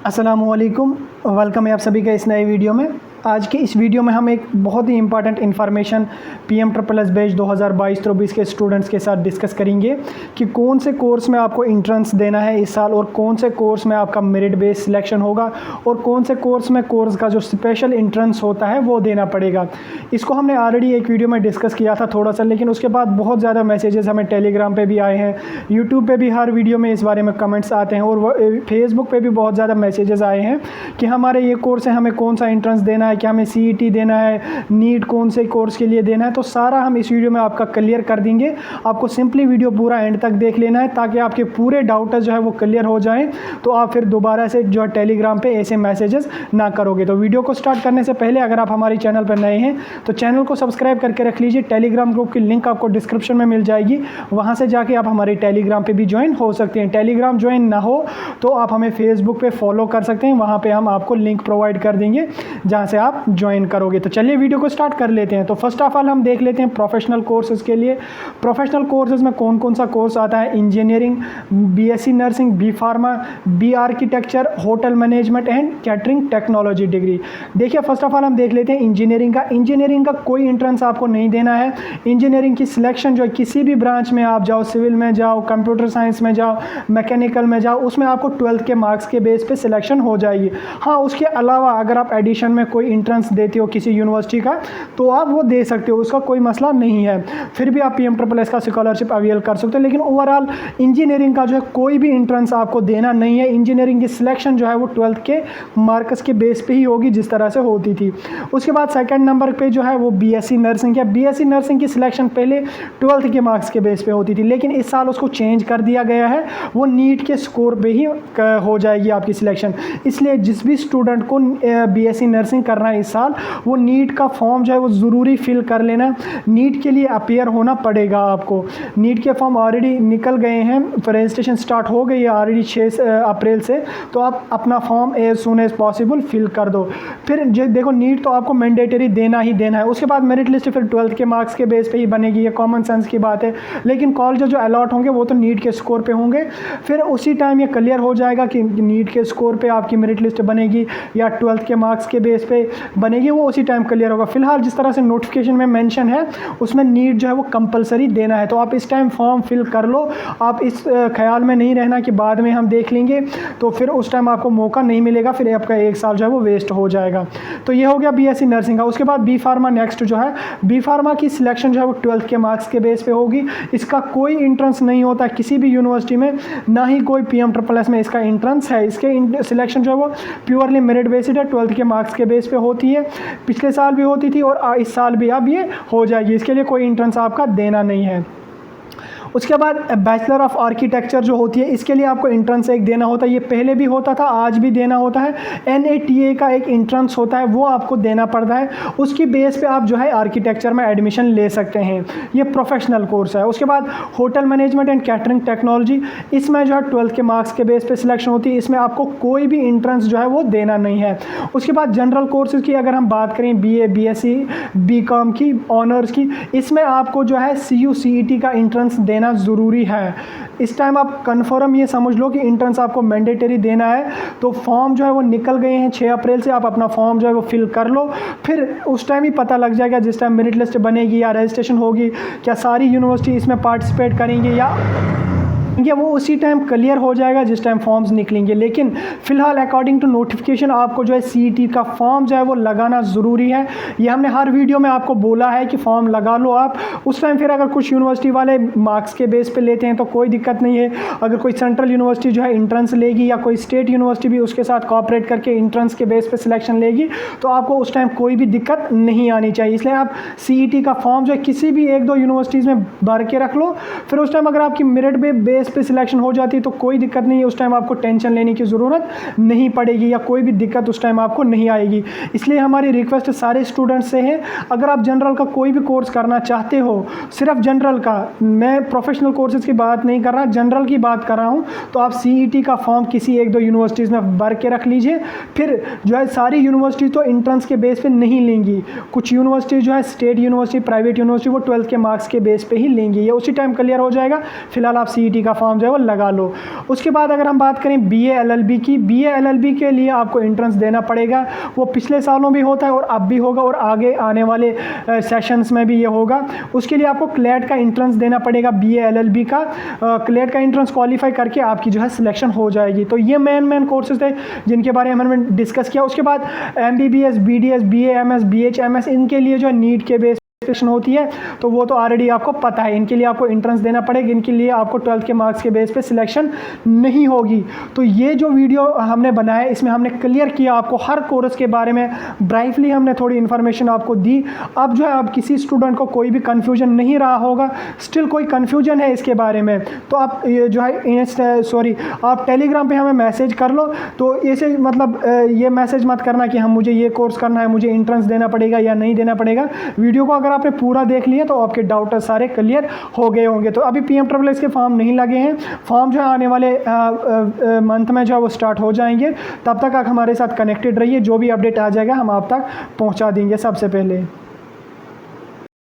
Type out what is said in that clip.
अस्सलामुअलैकुम, वेलकम है आप सभी का इस नए वीडियो में। आज के इस वीडियो में हम एक बहुत ही इंपॉर्टेंट इन्फॉर्मेशन PMSSS बैच 2022-23 के स्टूडेंट्स के साथ डिस्कस करेंगे कि कौन से कोर्स में आपको एंट्रेंस देना है इस साल और कौन से कोर्स में आपका मेरिट बेस सिलेक्शन होगा और कौन से कोर्स में कोर्स का जो स्पेशल एंट्रेंस होता है वो देना पड़ेगा। इसको हमने ऑलरेडी एक वीडियो में डिस्कस किया था थोड़ा सा, लेकिन उसके बाद बहुत ज़्यादा मैसेजेस हमें टेलीग्राम पर भी आए हैं, यूट्यूब पर भी हर वीडियो में इस बारे में कमेंट्स आते हैं और फेसबुक पर भी बहुत ज़्यादा मैसेजेस आए हैं कि हमारे ये कोर्स है, हमें कौन सा एंट्रेंस देना है, क्या हमें CET देना है, नीट कौन से कोर्स के लिए देना है। तो सारा हम इस वीडियो में आपका क्लियर कर देंगे। आपको सिंपली वीडियो पूरा एंड तक देख लेना है ताकि आपके पूरे डाउट्स जो है वो क्लियर हो जाएं, तो आप फिर दोबारा से जो है टेलीग्राम पे ऐसे मैसेजेस ना करोगे। तो वीडियो को स्टार्ट करने से पहले अगर आप हमारे चैनल पर नए हैं तो चैनल को सब्सक्राइब करके रख लीजिए। टेलीग्राम ग्रुप की लिंक आपको डिस्क्रिप्शन में मिल जाएगी, वहाँ से जाके आप हमारे टेलीग्राम पर भी ज्वाइन हो सकते हैं। टेलीग्राम ज्वाइन ना हो तो आप हमें फेसबुक पर फॉलो कर सकते हैं, वहाँ पर हम आपको लिंक प्रोवाइड कर देंगे जहाँ से आप ज्वाइन करोगे। तो चलिए वीडियो को स्टार्ट कर लेते हैं। तो फर्स्ट ऑफ ऑल हम देख लेते हैं प्रोफेशनल कोर्सेज के लिए। प्रोफेशनल कोर्सेज में कौन कौन सा कोर्स आता है? Engineering, BSc nursing, B pharma, B architecture, hotel management and catering technology degree. देखिए फर्स्ट ऑफ ऑल हम देख लेते हैं इंजीनियरिंग का। इंजीनियरिंग का कोई एंट्रेंस आपको नहीं देना है। इंजीनियरिंग की सिलेक्शन जो है किसी भी ब्रांच में आप जाओ, सिविल में जाओ, कंप्यूटर साइंस में जाओ, मैकेनिकल में जाओ, उसमें आपको 12th के मार्क्स के बेस पे सिलेक्शन हो जाएगी। हाँ, उसके अलावा अगर आप एडिशन में कोई एंट्रेंस देते हो किसी यूनिवर्सिटी का तो आप वो दे सकते हो, उसका कोई मसला नहीं है। फिर भी आप PMSSS का स्कॉलरशिप अवेल कर सकते हो। लेकिन ओवरऑल इंजीनियरिंग का जो है कोई भी एंट्रेंस आपको देना नहीं है। इंजीनियरिंग की सिलेक्शन जो है वो 12th के मार्क्स के बेस पे ही होगी जिस तरह से होती थी। उसके बाद सेकंड नंबर पे जो है वो BSc नर्सिंग है। BSc नर्सिंग की सिलेक्शन पहले 12th के मार्क्स के बेस पे होती थी, लेकिन इस साल उसको चेंज कर दिया गया है, वो नीट के स्कोर पे ही हो जाएगी आपकी सिलेक्शन। इसलिए जिस भी स्टूडेंट को BSc नर्सिंग करना है इस साल, वो नीट का फॉर्म जो है वो ज़रूरी फिल कर लेना। नीट के लिए अपेयर होना पड़ेगा आपको। नीट के फॉर्म ऑलरेडी निकल गए हैं, रजिस्ट्रेशन स्टार्ट हो गई है ऑलरेडी 6 अप्रैल से, तो आप अपना form as soon as possible fill कर दो। फिर जो देखो नीट तो आपको मैंडेटरी देना ही देना है। उसके बाद मेरिट लिस्ट फिर 12th के मार्क्स के बेस पे ही बनेगी, ये कॉमन सेंस की बात है। लेकिन कॉलेज जो अलॉट होंगे वो तो नीट के स्कोर पे होंगे। फिर उसी टाइम ये क्लियर हो जाएगा कि नीट के स्कोर पे आपकी मेरिट लिस्ट बनेगी या 12th के मार्क्स के बेस पे बनेगी, वो उसी टाइम क्लियर होगा। फिलहाल जिस तरह से नोटिफिकेशन में मेंशन है उसमें नीट जो है वो कंपलसरी देना है, तो आप इस टाइम फॉर्म फिल कर लो। आप इस ख्याल में नहीं रहना कि बाद में हम देख लेंगे, तो फिर उस टाइम आपको मौका नहीं मिलेगा, फिर आपका एक साल जो है वो वेस्ट हो जाएगा। तो ये हो गया BSc नर्सिंग का। उसके बाद B फार्मा नेक्स्ट जो है, B फार्मा की सिलेक्शन जो है वो 12th के मार्क्स के बेस पे होगी। इसका कोई एंट्रेंस नहीं होता किसी भी यूनिवर्सिटी में, ना ही कोई PMSSS में इसका एंट्रेंस है। इसके सिलेक्शन जो है वो प्योरली मेरिट बेस्ड है, 12th के मार्क्स के बेस पे होती है। पिछले साल भी होती थी और इस साल भी अब ये हो जाएगी। इसके लिए कोई एंट्रेंस आपका देना नहीं है। उसके बाद बैचलर ऑफ आर्किटेक्चर जो होती है, इसके लिए आपको एंट्रेंस एक देना होता है। ये पहले भी होता था, आज भी देना होता है। NATA का एक एंट्रेंस होता है, वो आपको देना पड़ता है। उसकी बेस पे आप जो है आर्किटेक्चर में एडमिशन ले सकते हैं। ये प्रोफेशनल कोर्स है। उसके बाद hotel management and catering technology, इसमें जो है 12th के मार्क्स के बेस पे सिलेक्शन होती है। इसमें आपको कोई भी एंट्रेंस जो है वो देना नहीं है। उसके बाद जनरल कोर्सेज की अगर हम बात करें, BA, BSc, BCom की, ऑनर्स की, इसमें आपको जो है CU CET का एंट्रेंस देना ज़रूरी है। इस टाइम आप कन्फर्म ये समझ लो कि एंट्रेंस आपको मैंडेटरी देना है। तो फॉर्म जो है वो निकल गए हैं 6 अप्रैल से, आप अपना फॉर्म जो है वो फिल कर लो। फिर उस टाइम ही पता लग जाएगा जिस टाइम मेरिट लिस्ट बनेगी या रजिस्ट्रेशन होगी, क्या सारी यूनिवर्सिटी इसमें पार्टिसिपेट करेंगे या वो उसी टाइम क्लियर हो जाएगा जिस टाइम फॉर्म्स निकलेंगे। लेकिन फिलहाल अकॉर्डिंग टू नोटिफिकेशन आपको जो है CET का फॉर्म जो है वो लगाना ज़रूरी है। ये हमने हर वीडियो में आपको बोला है कि फॉर्म लगा लो आप। उस टाइम फिर अगर कुछ यूनिवर्सिटी वाले मार्क्स के बेस पे लेते हैं तो कोई दिक्कत नहीं है। अगर कोई सेंट्रल यूनिवर्सिटी जो है एंट्रेंस लेगी या कोई स्टेट यूनिवर्सिटी भी उसके साथ कोऑपरेट करके एंट्रेंस के बेस पे सिलेक्शन लेगी, तो आपको उस टाइम कोई भी दिक्कत नहीं आनी चाहिए। इसलिए आप CET का फॉर्म जो है किसी भी 1-2 यूनिवर्सिटीज़ में भर के रख लो। फिर उस टाइम अगर आपकी मेरिट बेस पे सिलेक्शन हो जाती है तो कोई दिक्कत नहीं है, उस टाइम आपको टेंशन लेने की ज़रूरत नहीं पड़ेगी या कोई भी दिक्कत उस टाइम आपको नहीं आएगी। इसलिए हमारी रिक्वेस्ट सारे स्टूडेंट्स से है, अगर आप जनरल का कोई भी कोर्स करना चाहते हो, सिर्फ जनरल का, मैं प्रोफेशनल कोर्सेज़ की बात नहीं कर रहा, जनरल की बात कर रहा हूँ, तो आप CET का फॉर्म किसी 1-2 यूनिवर्सिटीज़ में भर के रख लीजिए। फिर जो है सारी यूनिवर्सिटी तो एंट्रेंस के बेस पे नहीं लेंगी, कुछ यूनिवर्सिटी जो है स्टेट यूनिवर्सिटी, प्राइवेट यूनिवर्सिटी, वो 12th के मार्क्स के बेस पे ही लेंगी। ये उसी टाइम क्लियर हो जाएगा। फिलहाल आप CET का फॉर्म जो है वो लगा लो। उसके बाद अगर हम बात करें BA LLB की, BA LLB के लिए आपको एंट्रेंस देना पड़ेगा। वो पिछले सालों भी होता है और अब भी होगा और आगे आने वाले सेशंस में भी ये होगा। उसके लिए आपको क्लेट का एंट्रेंस देना पड़ेगा BA LLB का। क्लेट का एंट्रेंस क्वालिफाई करके आपकी जो है सिलेक्शन हो जाएगी। तो ये मेन कोर्सेज थे जिनके बारे में हमने डिस्कस किया। उसके बाद MBBS, BDS, BAMS, BHMS, इनके लिए जो नीट के बेस होती है तो वो तो ऑलरेडी आपको पता है, इनके लिए आपको एंट्रेंस देना पड़ेगा, इनके लिए आपको 12th के मार्क्स के बेस पे सिलेक्शन नहीं होगी। तो ये जो वीडियो हमने बनाया इसमें हमने क्लियर किया आपको हर कोर्स के बारे में, ब्राइटली हमने थोड़ी इन्फॉर्मेशन आपको दी। अब जो है अब किसी स्टूडेंट को कोई भी कन्फ्यूजन नहीं रहा होगा, स्टिल कोई कन्फ्यूजन है इसके बारे में तो आप ये जो है आप टेलीग्राम पे हमें मैसेज कर लो। तो ऐसे मतलब ये मैसेज मत करना कि हम मुझे ये कोर्स करना है, मुझे एंट्रेंस देना पड़ेगा या नहीं देना पड़ेगा। वीडियो को अगर आपने पूरा देख लिया तो आपके डाउट सारे क्लियर हो गए होंगे। तो अभी PMSSS के फॉर्म नहीं लगे हैं, फॉर्म जो है आने वाले मंथ में जो है वो स्टार्ट हो जाएंगे। तब तक आप हमारे साथ कनेक्टेड रहिए, जो भी अपडेट आ जाएगा हम आप तक पहुंचा देंगे सबसे पहले।